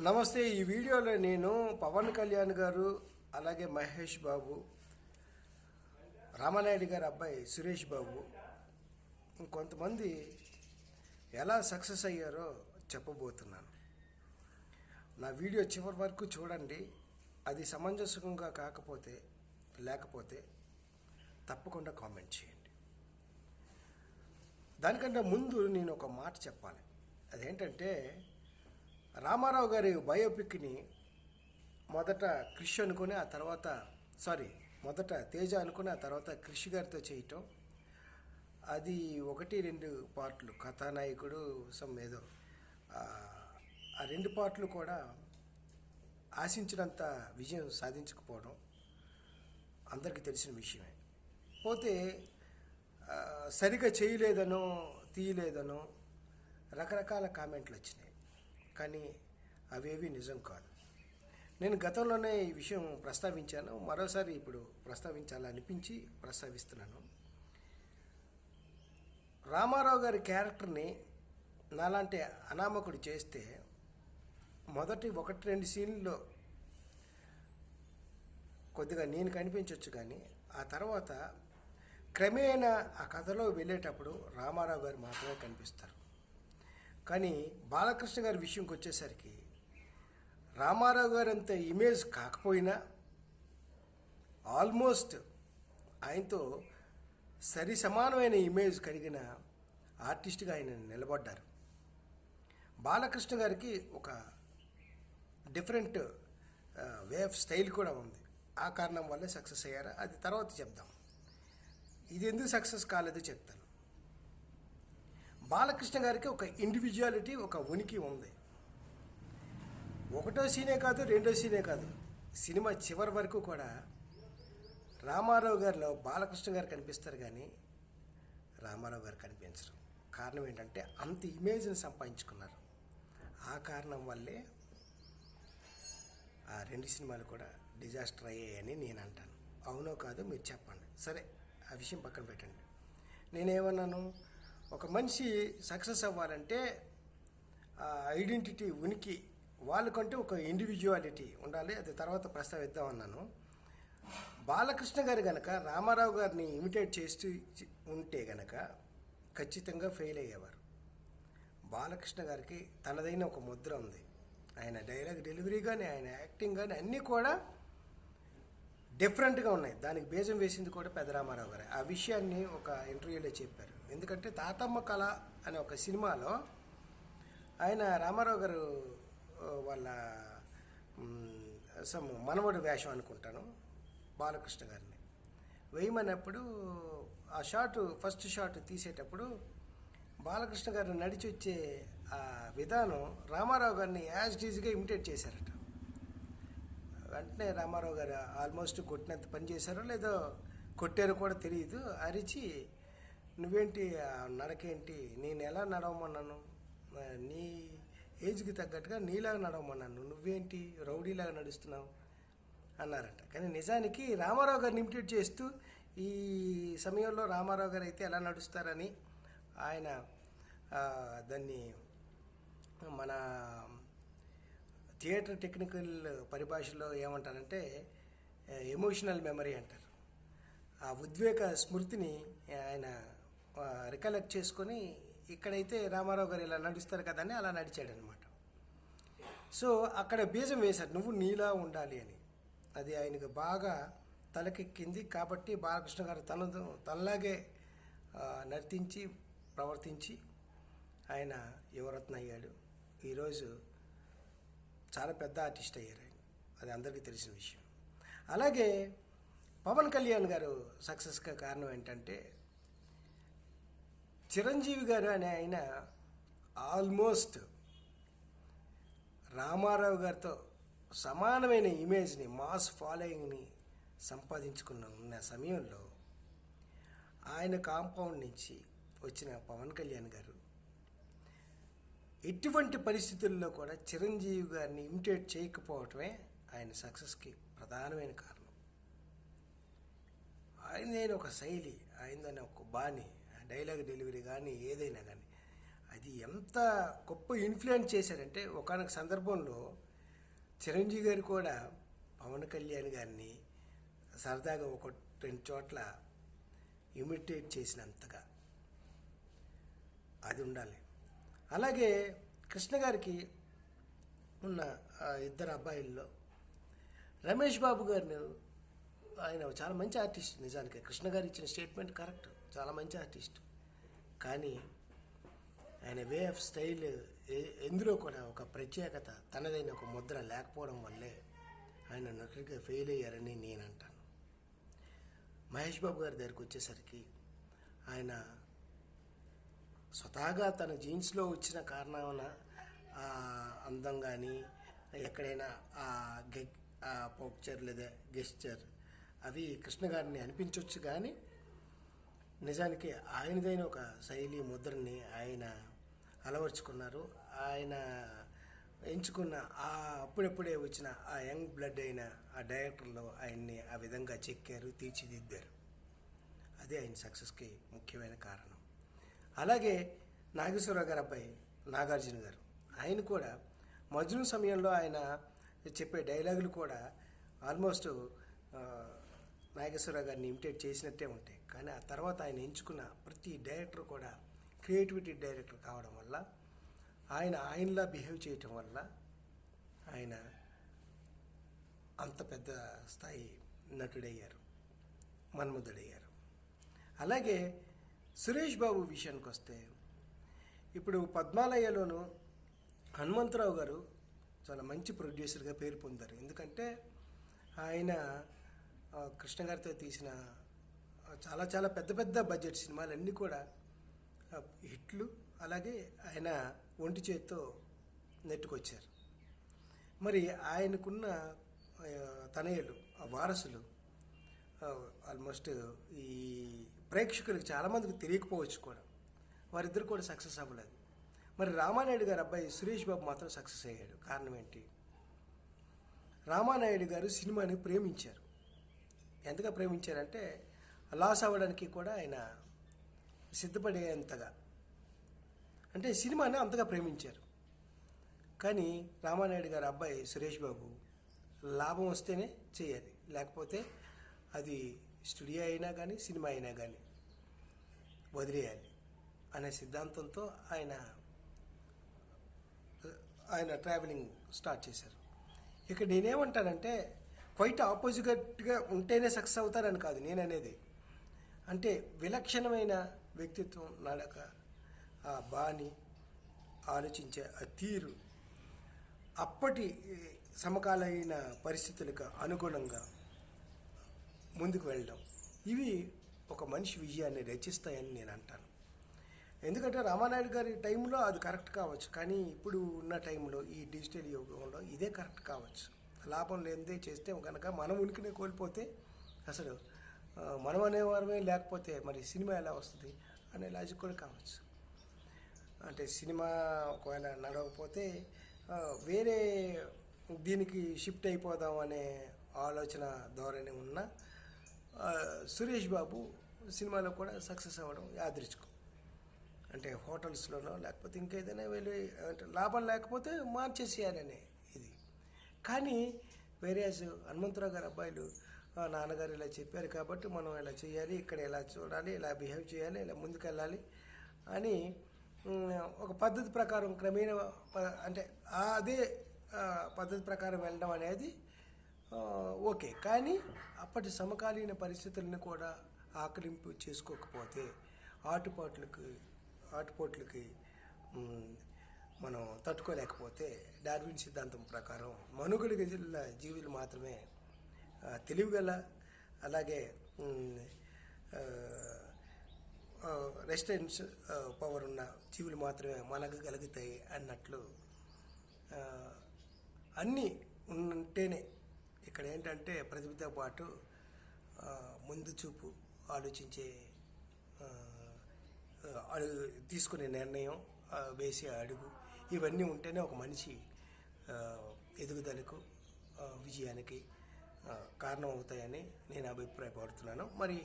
నమస్తే. ఈ వీడియోలో నేను పవన్ కళ్యాణ్ గారు, అలాగే మహేష్ బాబు, రామానాయుడు గారి అబ్బాయి సురేష్ బాబు, ఇంకొంతమంది ఎలా సక్సెస్ అయ్యారో చెప్పబోతున్నాను. నా వీడియో చివరి వరకు చూడండి. అది సమంజసంగా లేకపోతే తప్పకుండా కామెంట్ చేయండి. దానికంటే ముందు నేను ఒక మాట చెప్పాలి. అదేంటంటే, రామారావు గారి బయోపిక్ని మొదట క్రిష్ అనుకుని మొదట తేజ అనుకుని ఆ తర్వాత క్రిష్ గారితో చేయటం, అది 1-2 పార్ట్లు, కథానాయకుడు ఏదో ఆ 2 పార్ట్లు కూడా ఆశించినంత విజయం సాధించకపోవడం అందరికీ తెలిసిన విషయమే. పోతే సరిగా చేయలేదనో తీయలేదనో రకరకాల కామెంట్లు వచ్చినాయి, కానీ అవేవి నిజం కాదు. నేను గతంలోనే ఈ విషయం ప్రస్తావించాను, మరోసారి ఇప్పుడు ప్రస్తావించాలనిపించి ప్రస్తావిస్తున్నాను. రామారావు గారి క్యారెక్టర్ని నాలాంటి అనామకుడు చేస్తే మొదటి 1-2 సీన్లలో కొద్దిగా నేను కనిపించవచ్చు, కానీ ఆ తర్వాత క్రమేణా ఆ కథలో వెళ్ళేటప్పుడు రామారావు గారు మాత్రమే కనిపిస్తారు. కానీ బాలకృష్ణ గారి విషయంకి వచ్చేసరికి రామారావు గారు అంత ఇమేజ్ కాకపోయినా ఆల్మోస్ట్ ఆయనతో సరి సమానమైన ఇమేజ్ కలిగిన ఆర్టిస్ట్గా ఆయన నిలబడ్డారు. బాలకృష్ణ గారికి ఒక డిఫరెంట్ వే ఆఫ్ స్టైల్ కూడా ఉంది. ఆ కారణం వల్లే సక్సెస్ అయ్యారా అది తర్వాత చెప్దాం. ఇది ఎందుకు సక్సెస్ కాలేదో చెప్తాను. బాలకృష్ణ గారికి ఒక ఇండివిజువాలిటీ, ఒక ఉనికి ఉంది. 1వ సీనే కాదు, 2వ సీనే కాదు, సినిమా చివరి వరకు కూడా రామారావు గారిలో బాలకృష్ణ గారు కనిపిస్తారు, కానీ రామారావు గారు కనిపించరు. కారణం ఏంటంటే అంత ఇమేజ్ని సంపాదించుకున్నారు. ఆ కారణం వల్లే ఆ 2 సినిమాలు కూడా డిజాస్టర్ అయ్యాయని నేను అంటాను. అవునో కాదో మీరు చెప్పండి. సరే, ఆ విషయం పక్కన పెట్టండి. నేనేమన్నాను, ఒక మనిషి సక్సెస్ అవ్వాలంటే ఐడెంటిటీ, ఉనికి, వాళ్ళకంటే ఒక ఇండివిజువాలిటీ ఉండాలి. అది తర్వాత ప్రస్తావిద్దామన్నాను. బాలకృష్ణ గారు గనక రామారావు గారిని ఇమిటేట్ చేస్తూ ఉంటే గనక ఖచ్చితంగా ఫెయిల్ అయ్యేవారు. బాలకృష్ణ గారికి తనదైన ఒక ముద్ర ఉంది. ఆయన డైలాగ్ డెలివరీ కానీ, ఆయన యాక్టింగ్ కానీ అన్నీ కూడా డిఫరెంట్గా ఉన్నాయి. దానికి బీజం వేసింది కూడా పెద్ద రామారావు గారు. ఆ విషయాన్ని ఒక ఇంటర్వ్యూలో చెప్పారు. ఎందుకంటే తాతమ్మ కళ అనే ఒక సినిమాలో ఆయన రామారావు గారు వాళ్ళ మనవడు వేషం అనుకుంటాను బాలకృష్ణ గారిని వేయమన్నప్పుడు ఆ ఫస్ట్ షాట్ తీసేటప్పుడు బాలకృష్ణ గారు నడిచి వచ్చే ఆ విధానం రామారావు గారిని యాజ్ ఈజీగా ఇమిటేట్ చేశారట. వెంటనే రామారావు గారు ఆల్మోస్ట్ కొట్టినంత పని చేశారో లేదో కొట్టారో కూడా తెలియదు. అరిచి, నువ్వేంటి నడకేంటి, నేను ఎలా నడవమన్నాను, నీ ఏజ్కి తగ్గట్టుగా నీలాగా నడవమన్నాను, నువ్వేంటి రౌడీలాగా నడుస్తున్నావు అన్నారట. కానీ నిజానికి రామారావు గారిని ఇమిటేట్ చేస్తూ ఈ సమయంలో రామారావు గారు అయితే ఎలా నడుస్తారని ఆయన దాన్ని మన థియేటర్ టెక్నికల్ పరిభాషలో ఏమంటారంటే ఎమోషనల్ మెమరీ అంటారు. ఆ ఉద్వేగ స్మృతిని ఆయన రికలెక్ట్ చేసుకొని ఇక్కడైతే రామారావు గారు ఇలా నడుస్తారు కదా అని అలా నడిచాడనమాట. సో అక్కడ బీజం వేశారు, నువ్వు నీలా ఉండాలి అని. అది ఆయనకు బాగా తలకెక్కింది. కాబట్టి బాలకృష్ణ గారు తనలాగే నర్తించి ప్రవర్తించి ఆయన యువరత్న అయ్యాడు. ఈరోజు చాలా పెద్ద ఆర్టిస్ట్ అయ్యారు ఆయన. అది అందరికీ తెలిసిన విషయం. అలాగే పవన్ కళ్యాణ్ గారు సక్సెస్గా కారణం ఏంటంటే, చిరంజీవి గారు అనే ఆయన ఆల్మోస్ట్ రామారావు గారితో సమానమైన ఇమేజ్ని, మాస్ ఫాలోయింగ్ని సంపాదించుకున్న సమయంలో ఆయన కాంపౌండ్ నుంచి వచ్చిన పవన్ కళ్యాణ్ గారు ఎటువంటి పరిస్థితుల్లో కూడా చిరంజీవి గారిని ఇమిటేట్ చేయకపోవటమే ఆయన సక్సెస్కి ప్రధానమైన కారణం. ఆయనదైన ఒక శైలి, ఆయనదైన ఒక బాణి, డైలాగ్ డెలివరీ కానీ ఏదైనా కానీ అది ఎంత గొప్ప ఇన్ఫ్లుయెన్స్ చేశారంటే, ఒకానొక సందర్భంలో చిరంజీవి గారు కూడా పవన్ కళ్యాణ్ గారిని సరదాగా ఒక 2 చోట్ల ఇమిటేట్ చేసినంతగా అది ఉండాలి. అలాగే కృష్ణ గారికి ఉన్న ఇద్దరు అబ్బాయిల్లో రమేష్ బాబు గారిని, ఆయన చాలా మంచి ఆర్టిస్ట్. నిజానికి కృష్ణ గారు ఇచ్చిన స్టేట్మెంట్ కరెక్ట్, చాలా మంచి ఆర్టిస్ట్. కానీ ఆయన వే ఆఫ్ స్టైల్ ఎందులో కూడా ఒక ప్రత్యేకత, తనదైన ఒక ముద్ర లేకపోవడం వల్లే ఆయన నటుడిగా ఫెయిల్ అయ్యారని నేను అంటాను. మహేష్ బాబు గారి దగ్గరికి వచ్చేసరికి ఆయన స్వతహాగా తన జీన్స్లో వచ్చిన కారణాన అందం కానీ, ఎక్కడైనా ఆ పోక్చర్ లేదా గెస్చర్ అవి కృష్ణ గారిని అనిపించవచ్చు. కానీ నిజానికి ఆయనదైన ఒక శైలి ముద్రని ఆయన అలవర్చుకున్నారు. ఆయన ఎంచుకున్న అప్పుడప్పుడే వచ్చిన ఆ యంగ్ బ్లడ్ అయిన ఆ డైరెక్టర్లో ఆయన్ని ఆ విధంగా చెక్కారు, తీర్చిదిద్దారు. అదే ఆయన సక్సెస్కి ముఖ్యమైన కారణం. అలాగే నాగేశ్వరరావు గారి అబ్బాయి నాగార్జున గారు, ఆయన కూడా మజ్ను సమయంలో ఆయన చెప్పే డైలాగులు కూడా ఆల్మోస్ట్ నాగేశ్వరరావు గారిని ఇమిటేట్ చేసినట్టే ఉంటాయి. కానీ ఆ తర్వాత ఆయన ఎంచుకున్న ప్రతి డైరెక్టర్ కూడా క్రియేటివిటీ డైరెక్టర్ కావడం వల్ల, ఆయనలా బిహేవ్ చేయటం వల్ల ఆయన అంత పెద్ద స్థాయి నటుడయ్యారు, మన్మధుడయ్యారు. అలాగే సురేష్ బాబు విషయానికి వస్తే, ఇప్పుడు పద్మాలయలోను హనుమంతరావు గారు చాలా మంచి ప్రొడ్యూసర్గా పేరు పొందారు. ఎందుకంటే ఆయన కృష్ణ గారితో తీసిన చాలా చాలా పెద్ద పెద్ద బడ్జెట్ సినిమాలన్నీ కూడా హిట్లు. అలాగే ఆయన ఒంటి చేత్తో నెట్టుకొచ్చారు. మరి ఆయనకున్న తనయులు, వారసులు ఆల్మోస్ట్ ఈ ప్రేక్షకులకు చాలామందికి తెలియకపోవచ్చు కూడా, వారిద్దరు కూడా సక్సెస్ అవ్వలేదు. మరి రామానాయుడు గారి అబ్బాయి సురేష్ బాబు మాత్రం సక్సెస్ అయ్యాడు. కారణం ఏంటి? రామానాయుడు గారు సినిమాని ప్రేమించారు. ఎంతగా ప్రేమించారంటే లాస్ అవ్వడానికి కూడా ఆయన సిద్ధపడేంతగా, అంటే సినిమాని అంతగా ప్రేమించారు. కానీ రామానాయుడు గారి అబ్బాయి సురేష్ బాబు లాభం వస్తేనే చేయాలి, లేకపోతే అది స్టూడియో అయినా కానీ సినిమా అయినా కానీ వదిలేయాలి అనే సిద్ధాంతంతో ఆయన ట్రావెలింగ్ స్టార్ట్ చేశారు. ఇక నేనేమంటానంటే, క్వైట్ ఆపోజిట్గా ఉంటేనే సక్సెస్ అవుతారని కాదు నేను అనేది. అంటే విలక్షణమైన వ్యక్తిత్వం, నడక, ఆ బాణి, ఆలోచించే ఆ తీరు, అప్పటి సమకాలీన పరిస్థితులకు అనుగుణంగా ముందుకు వెళ్ళడం, ఇవి ఒక మనిషి విజయాన్ని రచిస్తాయని నేను అంటాను. ఎందుకంటే రామానాయుడు గారి టైంలో అది కరెక్ట్ కావచ్చు, కానీ ఇప్పుడు ఉన్న టైంలో ఈ డిజిటల్ యుగంలో ఇదే కరెక్ట్ కావచ్చు. లాభం లేనిదే చేస్తే కనుక మనం ఉనికినే కోల్పోతే, అసలు మనం అనేవారమే లేకపోతే మరి సినిమా ఎలా వస్తుంది అనే లాజిక్ కూడా కావచ్చు. అంటే సినిమా ఒకవేళ నడవకపోతే వేరే దీనికి షిఫ్ట్ అయిపోదాం అనే ఆలోచన ధోరణి ఉన్న సురేష్ బాబు సినిమాలో కూడా సక్సెస్ అవ్వడం యాదృచ్ఛికం. అంటే హోటల్స్లోనో లేకపోతే ఇంకేదైనా వెళ్ళి, అంటే లాభం లేకపోతే మార్చేసేయాలనే ఇది. కానీ వేరే హనుమంతరావు గారి అబ్బాయిలు నాన్నగారు ఇలా చెప్పారు కాబట్టి మనం ఇలా చేయాలి, ఇక్కడ ఇలా చూడాలి, ఇలా బిహేవ్ చేయాలి, ఇలా ముందుకెళ్ళాలి అని ఒక పద్ధతి ప్రకారం క్రమేణా, అంటే అదే పద్ధతి ప్రకారం వెళ్ళడం అనేది ఓకే. కానీ అప్పటి సమకాలీన పరిస్థితులను కూడా ఆకలింపు చేసుకోకపోతే ఆటుపోట్లకి మనం తట్టుకోలేకపోతే, డార్విన్ సిద్ధాంతం ప్రకారం మనుగడ గల జీవులు మాత్రమే, తెలివిగల అలాగే రెసిస్టెన్స్ పవర్ ఉన్న జీవులు మాత్రమే మనగలుగుతాయి అన్నట్లు అన్నీ ఉంటేనే, ఇక్కడ ఏంటంటే ప్రతిభతో పాటు ముందు చూపు, ఆలోచించే, తీసుకునే నిర్ణయం, వేసే అడుగు, ఇవన్నీ ఉంటేనే ఒక మనిషి ఎదుగుదలకు, విజయానికి కారణం అవుతాయని నేను అభిప్రాయపడుతున్నాను. మరి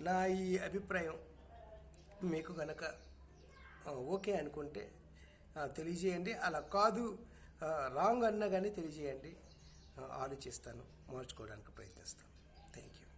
నా ఈ అభిప్రాయం మీకు కనుక ఓకే అనుకుంటే తెలియజేయండి. అలా కాదు, రాంగ్ అన్నా కానీ తెలియజేయండి. ఆలోచిస్తాను, మార్చుకోవడానికి ప్రయత్నిస్తాను. Thank you.